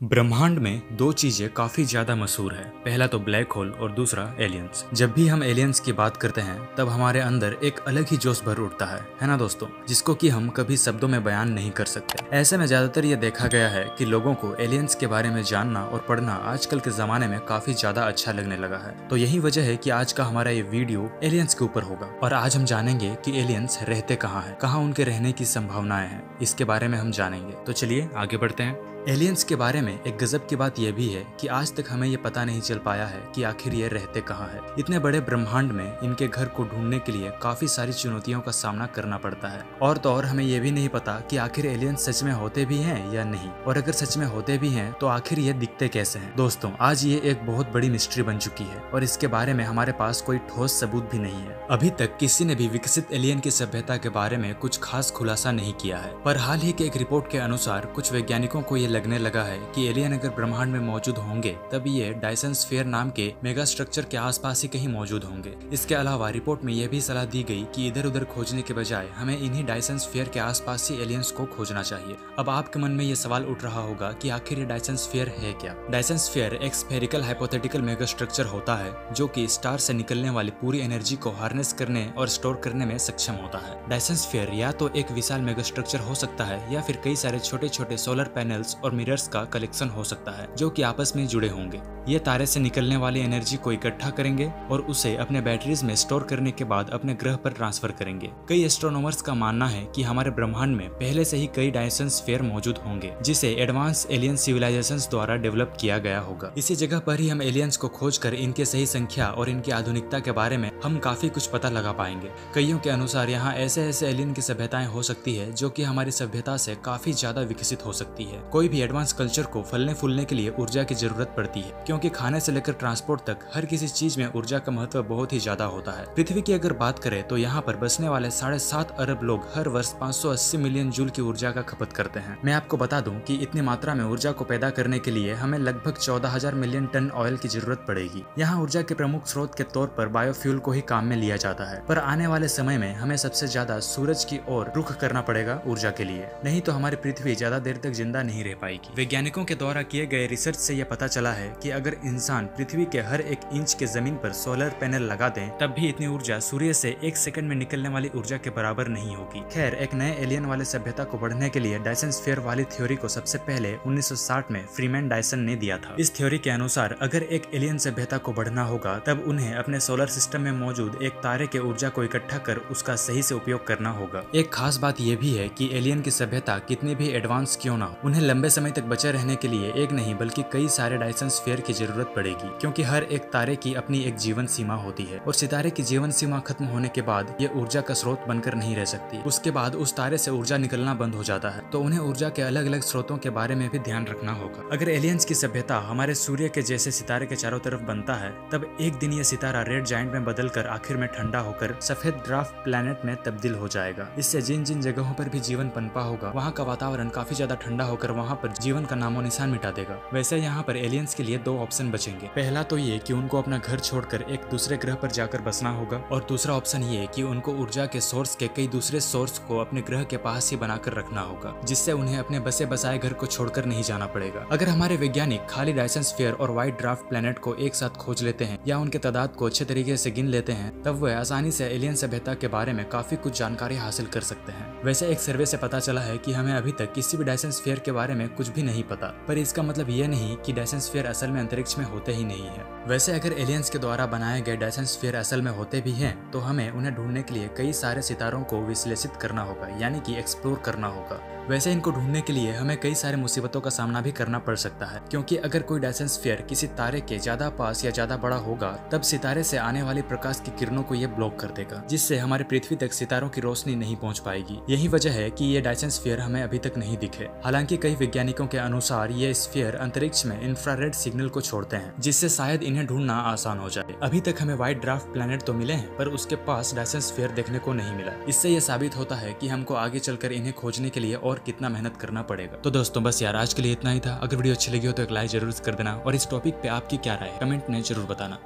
ब्रह्मांड में दो चीजें काफी ज्यादा मशहूर है। पहला तो ब्लैक होल और दूसरा एलियंस। जब भी हम एलियंस की बात करते हैं तब हमारे अंदर एक अलग ही जोश भर उठता है ना दोस्तों, जिसको कि हम कभी शब्दों में बयान नहीं कर सकते। ऐसे में ज्यादातर ये देखा गया है कि लोगों को एलियंस के बारे में जानना और पढ़ना आजकल के जमाने में काफी ज्यादा अच्छा लगने लगा है। तो यही वजह है कि आज का हमारा ये वीडियो एलियंस के ऊपर होगा और आज हम जानेंगे कि एलियंस रहते कहाँ है, कहाँ उनके रहने की संभावनाएं हैं, इसके बारे में हम जानेंगे। तो चलिए आगे बढ़ते हैं। एलियंस के बारे में एक गजब की बात यह भी है कि आज तक हमें ये पता नहीं चल पाया है कि आखिर ये रहते कहाँ है। इतने बड़े ब्रह्मांड में इनके घर को ढूंढने के लिए काफी सारी चुनौतियों का सामना करना पड़ता है। और तो और हमें ये भी नहीं पता कि आखिर एलियंस सच में होते भी हैं या नहीं, और अगर सच में होते भी हैं तो आखिर ये दिखते कैसे हैं। दोस्तों, आज ये एक बहुत बड़ी मिस्ट्री बन चुकी है और इसके बारे में हमारे पास कोई ठोस सबूत भी नहीं है। अभी तक किसी ने भी विकसित एलियन की सभ्यता के बारे में कुछ खास खुलासा नहीं किया है, पर हाल ही के एक रिपोर्ट के अनुसार कुछ वैज्ञानिकों को ये लगने लगा है कि एलियन अगर ब्रह्मांड में मौजूद होंगे तब ये डायसन स्फीयर नाम के मेगा स्ट्रक्चर के आसपास ही कहीं मौजूद होंगे। इसके अलावा रिपोर्ट में यह भी सलाह दी गई कि इधर उधर खोजने के बजाय हमें इन्हीं डायसन स्फीयर के आसपास ही एलियंस को खोजना चाहिए। अब आपके मन में ये सवाल उठ रहा होगा कि आखिर ये डायसन स्फीयर है क्या। डायसन स्फीयर एक स्फेरिकल हाइपोथेटिकल मेगा स्ट्रक्चर होता है जो कि स्टार से निकलने वाली पूरी एनर्जी को हार्नेस करने और स्टोर करने में सक्षम होता है। डायसन स्फीयर या तो एक विशाल मेगा स्ट्रक्चर हो सकता है या फिर कई सारे छोटे छोटे सोलर पैनल्स और मिरर्स का कलेक्शन हो सकता है जो कि आपस में जुड़े होंगे। ये तारे से निकलने वाली एनर्जी को इकट्ठा करेंगे और उसे अपने बैटरीज में स्टोर करने के बाद अपने ग्रह पर ट्रांसफर करेंगे। कई एस्ट्रोनॉमर्स का मानना है कि हमारे ब्रह्मांड में पहले से ही कई डायसन स्फीयर मौजूद होंगे जिसे एडवांस एलियन सिविलाइजेशंस द्वारा डेवलप किया गया होगा। इसी जगह पर ही हम एलियंस को खोजकर इनके सही संख्या और इनकी आधुनिकता के बारे में हम काफी कुछ पता लगा पाएंगे। कईयों के अनुसार यहाँ ऐसे ऐसे एलियन की सभ्यताएं हो सकती है जो कि हमारी सभ्यता से काफी ज्यादा विकसित हो सकती है। कोई भी एडवांस कल्चर को फलने फूलने के लिए ऊर्जा की जरूरत पड़ती है, क्योंकि खाने से लेकर ट्रांसपोर्ट तक हर किसी चीज में ऊर्जा का महत्व बहुत ही ज्यादा होता है। पृथ्वी की अगर बात करें तो यहाँ पर बसने वाले 7.5 अरब लोग हर वर्ष 580 मिलियन जूल की ऊर्जा का खपत करते हैं। मैं आपको बता दूं कि इतनी मात्रा में ऊर्जा को पैदा करने के लिए हमें लगभग 14,000 मिलियन टन ऑयल की जरूरत पड़ेगी। यहाँ ऊर्जा के प्रमुख स्रोत के तौर पर बायोफ्यूल को ही काम में लिया जाता है, पर आने वाले समय में हमें सबसे ज्यादा सूरज की ओर रुख करना पड़ेगा ऊर्जा के लिए, नहीं तो हमारी पृथ्वी ज्यादा देर तक जिंदा नहीं रह पाएगी। वैज्ञानिकों के द्वारा किए गए रिसर्च से यह पता चला है कि अगर इंसान पृथ्वी के हर एक इंच के जमीन पर सोलर पैनल लगा दें तब भी इतनी ऊर्जा सूर्य से 1 सेकंड में निकलने वाली ऊर्जा के बराबर नहीं होगी। खैर, एक नए एलियन वाले सभ्यता को बढ़ने के लिए डायसन स्फीयर वाली थ्योरी को सबसे पहले 1960 में फ्रीमैन डायसन ने दिया था। इस थ्योरी के अनुसार अगर एक एलियन सभ्यता को बढ़ना होगा तब उन्हें अपने सोलर सिस्टम में मौजूद एक तारे के ऊर्जा को इकट्ठा कर उसका सही से उपयोग करना होगा। एक खास बात यह भी है कि एलियन की सभ्यता कितनी भी एडवांस क्यों ना हो, उन्हें लंबे समय तक बचे रहने के लिए एक नहीं बल्कि कई सारे डायसन स्फीयर की जरूरत पड़ेगी, क्योंकि हर एक तारे की अपनी एक जीवन सीमा होती है और सितारे की जीवन सीमा खत्म होने के बाद ये ऊर्जा का स्रोत बनकर नहीं रह सकती। उसके बाद उस तारे से ऊर्जा निकलना बंद हो जाता है, तो उन्हें ऊर्जा के अलग अलग स्रोतों के बारे में भी ध्यान रखना होगा। अगर एलियंस की सभ्यता हमारे सूर्य के जैसे सितारे के चारों तरफ बनता है तब एक दिन ये सितारा रेड जायंट में बदलकर आखिर में ठंडा होकर सफेद ड्वार्फ प्लैनेट में तब्दील हो जाएगा। इससे जिन जिन जगहों पर भी जीवन पनपा होगा वहाँ का वातावरण काफी ज्यादा ठंडा होकर वहाँ पर जीवन का नामो निशान मिटा देगा। वैसे यहाँ पर एलियंस के लिए दो ऑप्शन बचेंगे। पहला तो ये कि उनको अपना घर छोड़कर एक दूसरे ग्रह पर जाकर बसना होगा, और दूसरा ऑप्शन ये कि उनको ऊर्जा के सोर्स के कई दूसरे सोर्स को अपने ग्रह के पास ही बनाकर रखना होगा, जिससे उन्हें अपने बसे बसाए घर को छोड़कर नहीं जाना पड़ेगा। अगर हमारे वैज्ञानिक खाली डायसन स्फीयर और व्हाइट ड्वार्फ प्लैनेट को एक साथ खोज लेते हैं या उनके तादाद को अच्छे तरीके से गिन लेते हैं तब वह आसानी से एलियन सभ्यता के बारे में काफी कुछ जानकारी हासिल कर सकते हैं। वैसे एक सर्वे से पता चला है कि हमें अभी तक किसी भी डायसन स्फीयर के बारे में कुछ भी नहीं पता, पर इसका मतलब यह नहीं कि डायसन स्फीयर असल में अंतरिक्ष में होते ही नहीं है। वैसे अगर एलियंस के द्वारा बनाए गए डायसन स्फीयर असल में होते भी हैं तो हमें उन्हें ढूंढने के लिए कई सारे सितारों को विश्लेषित करना होगा, यानी कि एक्सप्लोर करना होगा। वैसे इनको ढूंढने के लिए हमें कई सारे मुसीबतों का सामना भी करना पड़ सकता है, क्योंकि अगर कोई डायसन स्फीयर किसी तारे के ज्यादा पास या ज्यादा बड़ा होगा तब सितारे से आने वाली प्रकाश की किरणों को ये ब्लॉक कर देगा, जिससे हमारी पृथ्वी तक सितारों की रोशनी नहीं पहुंच पाएगी। यही वजह है कि ये डायसन स्फीयर हमें अभी तक नहीं दिखे। हालांकि कई वैज्ञानिकों के अनुसार ये स्फीयर अंतरिक्ष में इंफ्रारेड सिग्नल को छोड़ते हैं, जिससे शायद इन्हें ढूंढना आसान हो जाए। अभी तक हमें व्हाइट ड्वार्फ प्लैनेट तो मिले हैं पर उसके पास डायसन स्फीयर देखने को नहीं मिला। इससे यह साबित होता है कि हमको आगे चलकर इन्हें खोजने के लिए और कितना मेहनत करना पड़ेगा। तो दोस्तों बस यार आज के लिए इतना ही था। अगर वीडियो अच्छी लगी हो तो एक लाइक जरूर कर देना और इस टॉपिक पे आपकी क्या राय है कमेंट में जरूर बताना।